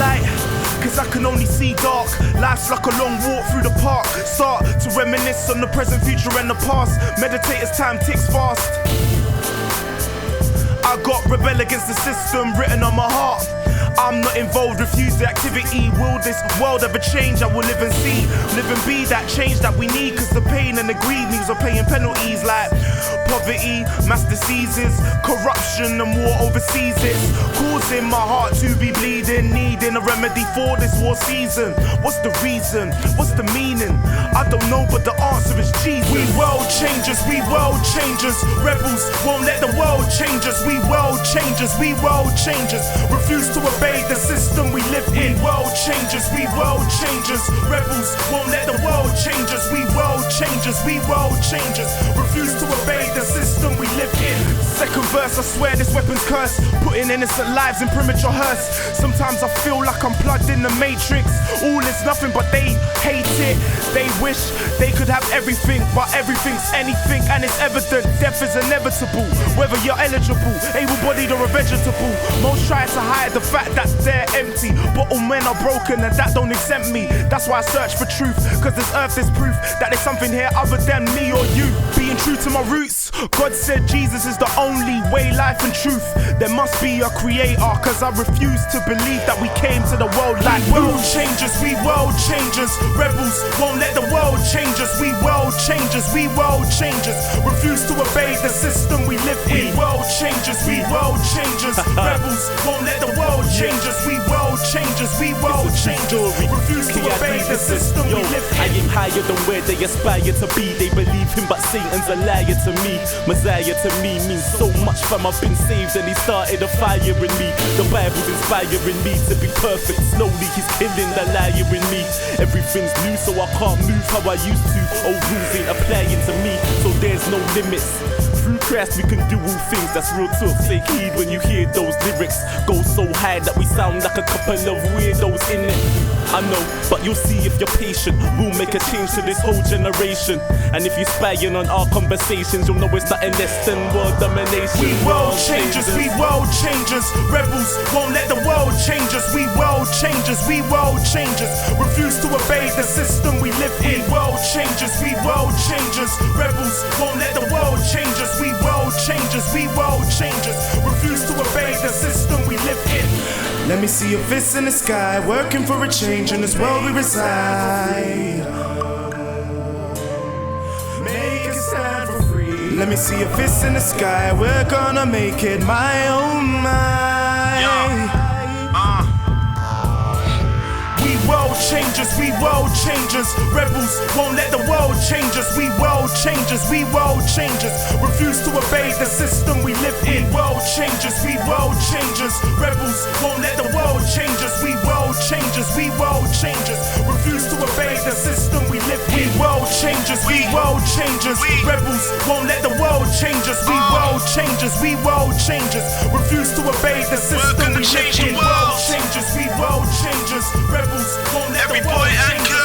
light, cause I can only see dark. Life's like a long walk through the park. Start to reminisce on the present, future and the past. Meditate as time ticks fast. I got rebel against the system written on my heart. I'm not involved, refuse the activity. Will this world ever change? I will live and see. Live and be that change that we need. Cause the pain and the greed means we're paying penalties like poverty, mass diseases, corruption and war overseas. It's causing my heart to be bleeding. Needing a remedy for this war season. What's the reason? What's the meaning? I don't know, but the answer is Jesus. We world changers, we world changers. Rebels won't let the world change us. We world changers, we world changers. Refuse to obey the system we live in. World changers, we world changers. Rebels won't let the world change us. We world changers, we world changers. Refuse to obey the system we live in. Second verse, I swear this weapon's cursed. Putting innocent lives in premature hearse. Sometimes I feel like I'm plugged in the matrix. All is nothing but they hate it. They wish they could have everything, but everything's anything and it's evident. Death is inevitable, whether you're eligible, able-bodied or a vegetable. Most try to hide the fact that they're empty, but all men are broken and that don't exempt me. That's why I search for truth, cause this earth is proof that there's something here other than me or you. Being true to my roots, God said Jesus is the only way, life and truth. There must be a creator, cause I refuse to believe that we came to the world like world changers, we world changers. Rebels won't let the world change us. We world changers, we world changers. Refuse to obey the system we live in. World changers, we world changers. Rebels won't let the world change us. We world changers, we world changers. Refuse to obey the system we live in. I aim higher than where they aspire to be. They believe him, but Satan's a liar to me. Messiah to me means so much, fam. I've been saved and he started a fire in me. The Bible's inspiring me to be perfect. Slowly he's killing the liar in me. Everything's new, so I can't move how I used to. Old rules ain't applying to me, so there's no limits. Through Christ we can do all things, that's real talk. Take heed when you hear those lyrics. Go so high that we sound like a couple of weirdos in it. I know, but you'll see if you're patient. We'll make a change to this whole generation. And if you're spying on our conversations, you'll know it's nothing less than world domination. We world changers, we world changers. Rebels won't let the world change us. We world changers, we world changers. Refuse to obey the system we live in. World changers, we world changers. Rebels won't let the world change us. We world changers, we world changers. Refuse to obey the system we live in. Let me see your fists in the sky, working for a change in this world we reside. Make a stand for free. Let me see your fists in the sky, we're gonna make it my own mind. We world changers, we world changers. Rebels won't let the world change us. We world changers, we world changers. Refuse to obey the system we live in. World changers, we world changers. Rebels won't let the world change us. We world changers, we world changers. Refuse to obey the system we live in. World changers, we world changers. Rebels won't let the world change us. We world changers, we world changers. Refuse to obey the system we live in. World changers, we world changers. Rebels won't let the world change us.